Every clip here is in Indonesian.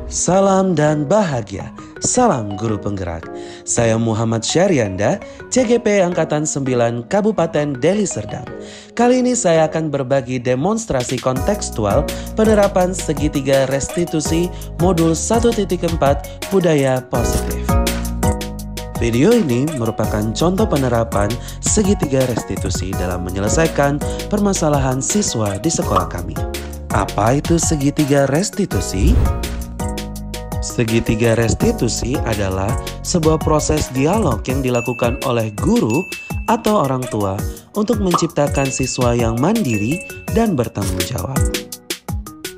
Salam dan bahagia, salam guru penggerak. Saya Muhammad Syarianda, CGP Angkatan 9 Kabupaten Deli Serdang. Kali ini saya akan berbagi demonstrasi kontekstual penerapan segitiga restitusi modul 1.4 budaya positif. Video ini merupakan contoh penerapan segitiga restitusi dalam menyelesaikan permasalahan siswa di sekolah kami. Apa itu segitiga restitusi? Segitiga restitusi adalah sebuah proses dialog yang dilakukan oleh guru atau orang tua untuk menciptakan siswa yang mandiri dan bertanggung jawab.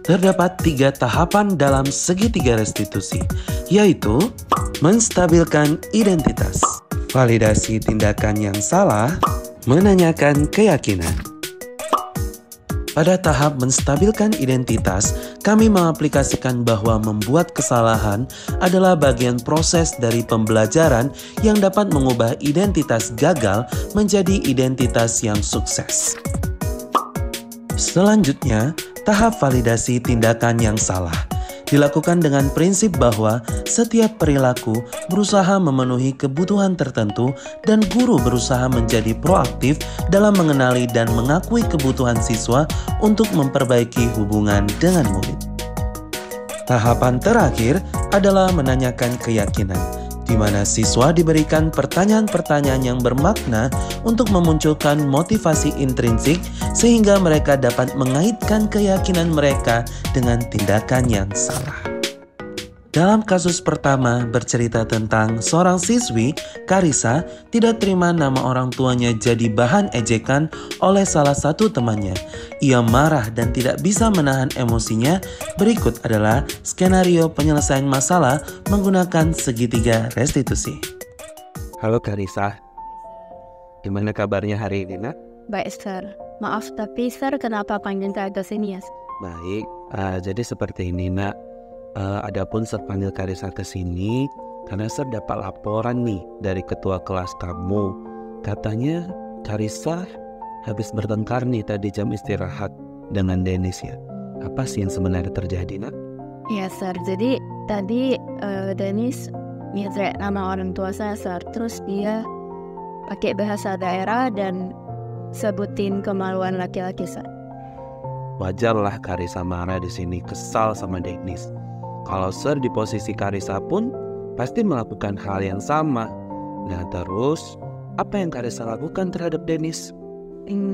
Terdapat 3 tahapan dalam segitiga restitusi, yaitu menstabilkan identitas, validasi tindakan yang salah, menanyakan keyakinan. Pada tahap menstabilkan identitas, kami mengaplikasikan bahwa membuat kesalahan adalah bagian proses dari pembelajaran yang dapat mengubah identitas gagal menjadi identitas yang sukses. Selanjutnya, tahap validasi tindakan yang salah dilakukan dengan prinsip bahwa setiap perilaku berusaha memenuhi kebutuhan tertentu dan guru berusaha menjadi proaktif dalam mengenali dan mengakui kebutuhan siswa untuk memperbaiki hubungan dengan murid. Tahapan terakhir adalah menanyakan keyakinan, di mana siswa diberikan pertanyaan-pertanyaan yang bermakna untuk memunculkan motivasi intrinsik sehingga mereka dapat mengaitkan keyakinan mereka dengan tindakan yang salah. Dalam kasus pertama bercerita tentang seorang siswi, Karissa, tidak terima nama orang tuanya jadi bahan ejekan oleh salah satu temannya. Ia marah dan tidak bisa menahan emosinya. Berikut adalah skenario penyelesaian masalah menggunakan segitiga restitusi. Halo Karissa, gimana kabarnya hari ini, Nak? Baik, Sir. Maaf, tapi Sir kenapa panggil saya ke sini ya? Baik, jadi seperti ini, Nak. Adapun Sir panggil Karissa ke sini karena Sir dapat laporan nih dari ketua kelas kamu. Katanya Karissa habis bertengkar nih tadi jam istirahat dengan Dennis ya. Apa sih yang sebenarnya terjadi, Nak? Ya, Sir. Jadi tadi Dennis nyerek nama orang tua saya, Sir. Terus dia pakai bahasa daerah dan sebutin kemaluan laki-laki, Sir. Wajarlah Karissa marah di sini, kesal sama Dennis. Kalau Sir di posisi Karissa pun pasti melakukan hal yang sama. Nah terus, apa yang Karissa lakukan terhadap Dennis?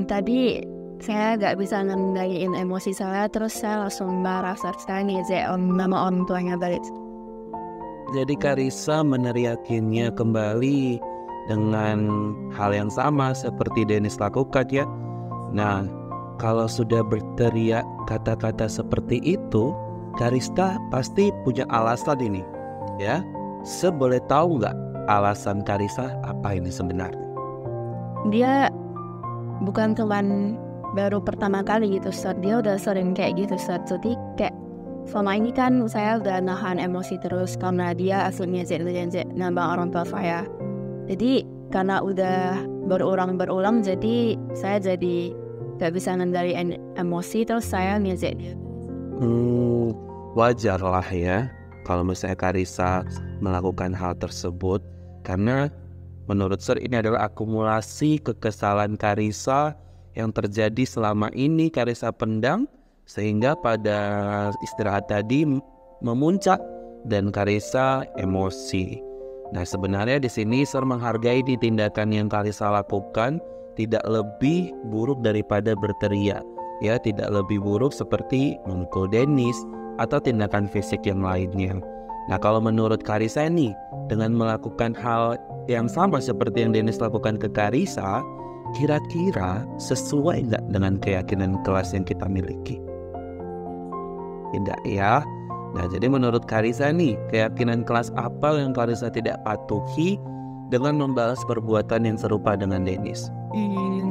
Tadi saya gak bisa ngendaliin emosi saya, terus saya langsung marah, Sir. Saya ngejek nama orang tuanya balik. Jadi Karissa meneriakinya kembali dengan hal yang sama seperti Dennis lakukan ya. Nah, kalau sudah berteriak kata-kata seperti itu, Karissa pasti punya alasan ini, ya. Boleh tahu nggak alasan Karissa apa ini sebenarnya? Dia bukan teman baru pertama kali gitu, Sir. Dia udah sering kayak gitu, Sir. Jadi kayak selama ini kan saya udah nahan emosi terus karena dia aslinya ngejek nama orang tua saya. Jadi karena udah berulang jadi saya jadi gak bisa ngendaliin emosi, terus saya ngejek dia. Wajar lah ya kalau misalnya Karissa melakukan hal tersebut, karena menurut Sir ini adalah akumulasi kekesalan Karissa yang terjadi selama ini Karissa pendam sehingga pada istirahat tadi memuncak dan Karissa emosi. Nah sebenarnya di sini Sir menghargai di tindakan yang Karissa lakukan tidak lebih buruk daripada berteriak. Ya, tidak lebih buruk seperti memukul Dennis atau tindakan fisik yang lainnya. Nah, kalau menurut Karissa nih, dengan melakukan hal yang sama seperti yang Dennis lakukan ke Karissa, kira-kira sesuai nggak dengan keyakinan kelas yang kita miliki? Tidak ya. Nah, jadi menurut Karissa nih, keyakinan kelas apa yang Karissa tidak patuhi dengan membalas perbuatan yang serupa dengan Dennis?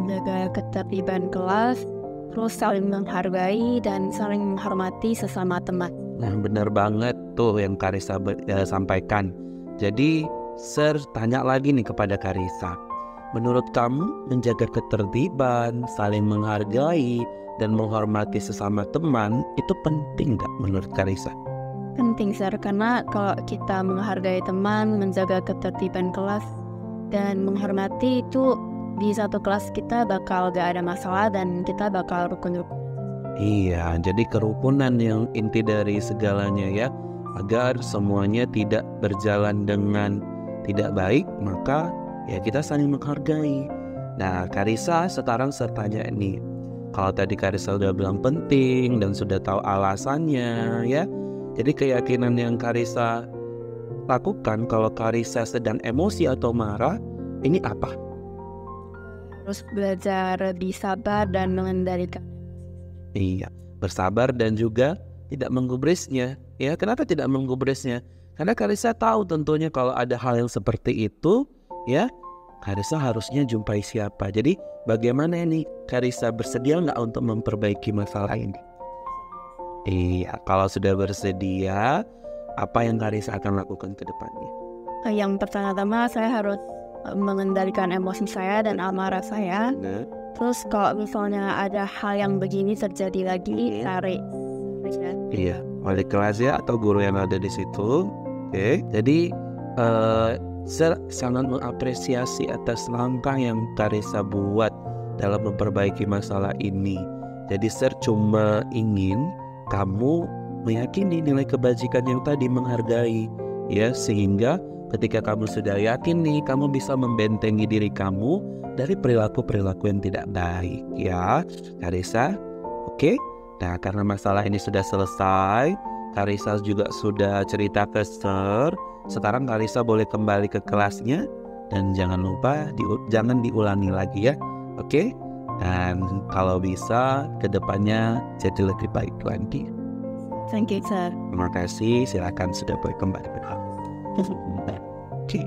Jaga ketertiban kelas, terus saling menghargai dan saling menghormati sesama teman. Nah benar banget tuh yang Karissa sampaikan. Jadi Sir tanya lagi nih kepada Karissa. Menurut kamu menjaga ketertiban, saling menghargai, dan menghormati sesama teman itu penting nggak menurut Karissa? Penting sir, karena kalau kita menghargai teman, menjaga ketertiban kelas, dan menghormati itu di satu kelas kita bakal gak ada masalah dan kita bakal rukun-rukun. Iya, jadi kerukunan yang inti dari segalanya ya. Agar semuanya tidak berjalan dengan tidak baik, maka ya kita saling menghargai. Nah, Karissa sekarang sertanya ini. Kalau tadi Karissa udah bilang penting dan sudah tahu alasannya ya. Jadi keyakinan yang Karissa lakukan kalau Karissa sedang emosi atau marah, ini apa? Terus belajar lebih sabar dan mengendalikan. Iya, bersabar dan juga tidak menggubrisnya. Ya, kenapa tidak menggubrisnya? Karena Karissa tahu tentunya kalau ada hal yang seperti itu, ya, Karissa harusnya jumpai siapa. Jadi bagaimana ini? Karissa bersedia nggak untuk memperbaiki masalah ini? Iya, kalau sudah bersedia, apa yang Karissa akan lakukan ke depannya? Yang pertama-tama saya harus mengendalikan emosi saya dan amarah saya. Nah, Terus kalau misalnya ada hal yang begini terjadi lagi, cari. iya, wali kelas ya atau guru yang ada di situ. Oke, jadi saya sangat mengapresiasi atas langkah yang Karissa buat dalam memperbaiki masalah ini. Jadi saya cuma ingin kamu meyakini nilai kebajikan yang tadi, menghargai ya, sehingga ketika kamu sudah yakin nih, kamu bisa membentengi diri kamu dari perilaku-perilaku yang tidak baik ya, Karissa. Oke. Nah, karena masalah ini sudah selesai, Karissa juga sudah cerita ke Sir. Sekarang Karissa boleh kembali ke kelasnya dan jangan lupa jangan diulangi lagi ya. Oke? Dan kalau bisa kedepannya jadi lebih baik lagi. Thank you, sir. Terima kasih, silakan sudah boleh kembali ke kelas. Oke.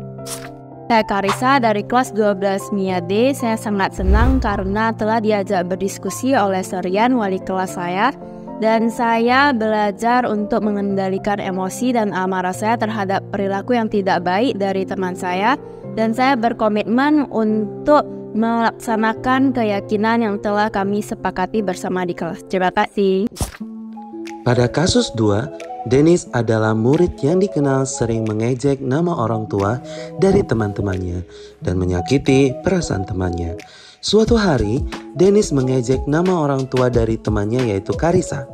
Saya Karissa dari kelas 12 MIA D. Saya sangat senang karena telah diajak berdiskusi oleh Sir Yan, wali kelas saya. Dan saya belajar untuk mengendalikan emosi dan amarah saya terhadap perilaku yang tidak baik dari teman saya. Dan saya berkomitmen untuk melaksanakan keyakinan yang telah kami sepakati bersama di kelas. Terima kasih. Pada kasus 2, Dennis adalah murid yang dikenal sering mengejek nama orang tua dari teman-temannya dan menyakiti perasaan temannya. Suatu hari, Dennis mengejek nama orang tua dari temannya yaitu Karissa.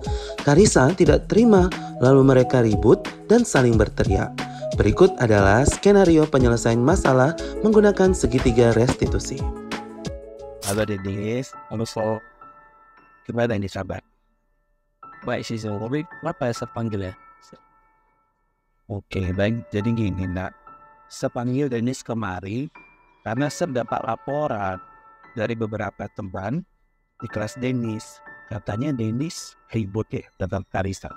Karissa tidak terima, lalu mereka ribut dan saling berteriak. Berikut adalah skenario penyelesaian masalah menggunakan segitiga restitusi. Halo Dennis, halo Sol. Gimana ini sabar? Baik sih Sol, tapi kenapa ya saya panggil ya? Oke, baik. Jadi gini nak, saya panggil Dennis kemari karena saya dapat laporan dari beberapa teman di kelas Dennis. Katanya Dennis ribut ya tentang Karissa.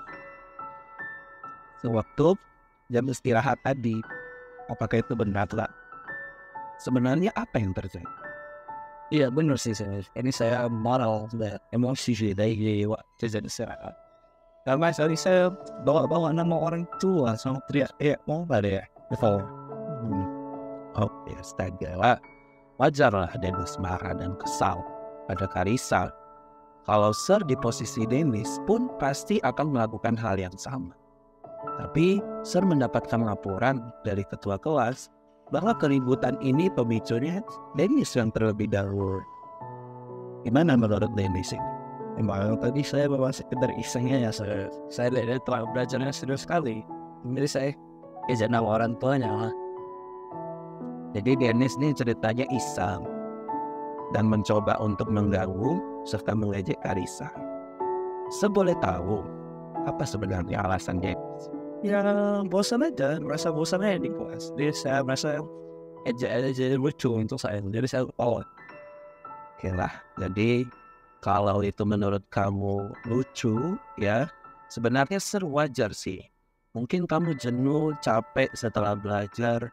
Sewaktu jam istirahat tadi, apakah itu benar lah? Sebenarnya apa yang terjadi? Iya benar sih saya. Ini saya marah dan emosi sih dari waktu jadi istirahat. Karena saya bawa nama orang tua sama teriak mau nggak deh? Betul. Oke, astaga. Wajar lah Dennis marah dan kesal pada Karissa. Kalau Sir di posisi Dennis pun pasti akan melakukan hal yang sama. Tapi Sir mendapatkan laporan dari ketua kelas bahwa keributan ini pemicunya Dennis yang terlebih dahulu. Gimana menurut Dennis ini? Emang tadi saya bawa sekedar isengnya ya Sir. Saya telah belajarnya serius sekali. Jadi saya ejek nama orang tuanya lah. Jadi Dennis ini ceritanya iseng dan mencoba untuk mengganggu serta mengejek Karissa. Saya boleh tahu apa sebenarnya alasan Dennis? Ya bosan aja, merasa bosan aja di kelas. Jadi saya merasa ejek lucu untuk saya. Jadi saya oke lah. Jadi kalau itu menurut kamu lucu ya, sebenarnya wajar sih. Mungkin kamu jenuh, capek setelah belajar,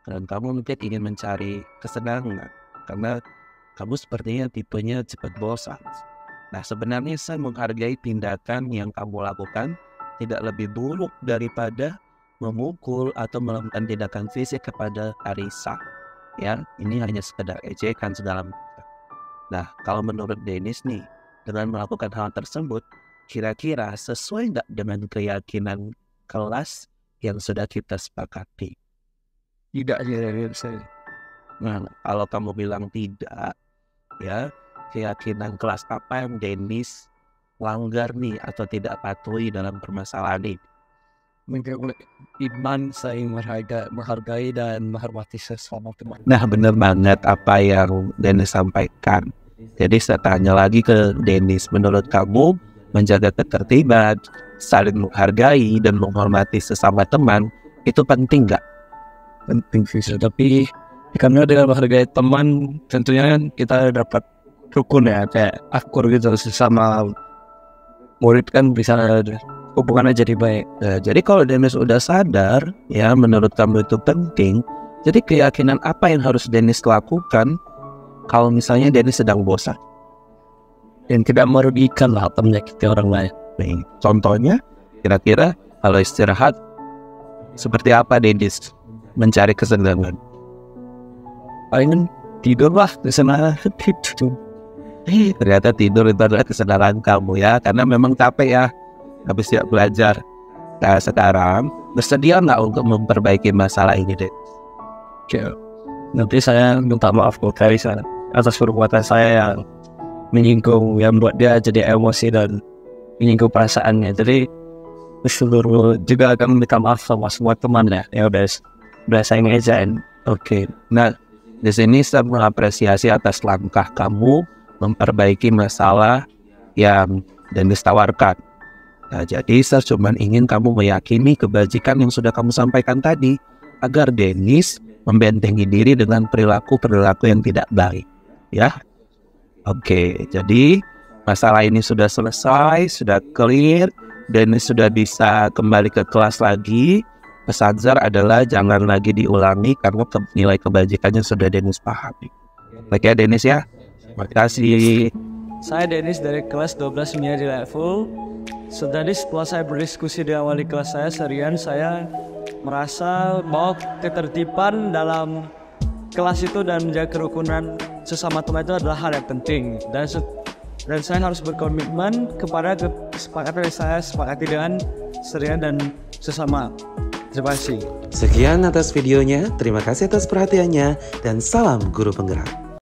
dan kamu mungkin ingin mencari kesenangan karena kamu sepertinya tipenya cepat bosan. Nah sebenarnya saya menghargai tindakan yang kamu lakukan tidak lebih buruk daripada memukul atau melakukan tindakan fisik kepada Karissa. Ya, ini hanya sekedar ejekan segala macam. Nah, kalau menurut Dennis nih, dengan melakukan hal tersebut, kira-kira sesuai nggak dengan keyakinan kelas yang sudah kita sepakati. Tidak saya. Nah, kalau kamu bilang tidak, ya, keyakinan kelas apa yang Dennis langgar nih atau tidak patuhi dalam permasalahan ini? Iman saya menghargai dan menghormati sesama teman. Nah, benar banget apa yang Dennis sampaikan. Jadi saya tanya lagi ke Dennis, menurut kamu menjaga ketertiban, saling menghargai dan menghormati sesama teman itu penting nggak? Penting sih, tapi karena dengan menghargai teman tentunya kan kita dapat rukun ya, kayak akur gitu sesama murid kan bisa hubungannya jadi baik. Nah, jadi kalau Dennis udah sadar ya menurut kamu itu penting, jadi keyakinan apa yang harus Dennis lakukan kalau misalnya Dennis sedang bosan dan tidak merugikan lah atau menyakiti orang lain? Nih, contohnya kira-kira kalau istirahat seperti apa Dennis mencari kesenangan? Palingan tidur lah di sana. Tidur. Ternyata tidur itu adalah kesenangan kamu ya, karena memang capek ya habis tidak belajar. Nah, sekarang bersedia nggak untuk memperbaiki masalah ini, Dek? Oke. Nanti saya minta maaf ke Karisa atas perbuatan saya yang menyinggung, yang membuat dia jadi emosi dan menyinggung perasaannya. Jadi seluruh juga akan minta maaf sama semua teman ya udah saya ngejain. Oke. Nah, di sini saya mengapresiasi atas langkah kamu memperbaiki masalah yang Dennis tawarkan. Nah, jadi saya cuma ingin kamu meyakini kebajikan yang sudah kamu sampaikan tadi, agar Dennis membentengi diri dengan perilaku-perilaku yang tidak baik. Ya, oke. Jadi masalah ini sudah selesai, sudah clear, Dennis sudah bisa kembali ke kelas lagi. Pesan Zar adalah jangan lagi diulangi karena nilai kebajikannya sudah Dennis pahami. Oke ya Dennis ya. Terima kasih. Saya Dennis dari kelas 12 menjadi level. Tadi setelah saya berdiskusi dengan wali kelas saya seharian, saya merasa bahwa ketertiban dalam kelas itu dan menjaga kerukunan sesama teman itu adalah hal yang penting. Dan saya harus berkomitmen kepada kesepakatan yang saya sepakati dengan seharian dan sesama. Terima kasih. Sekian atas videonya, terima kasih atas perhatiannya, dan salam guru penggerak.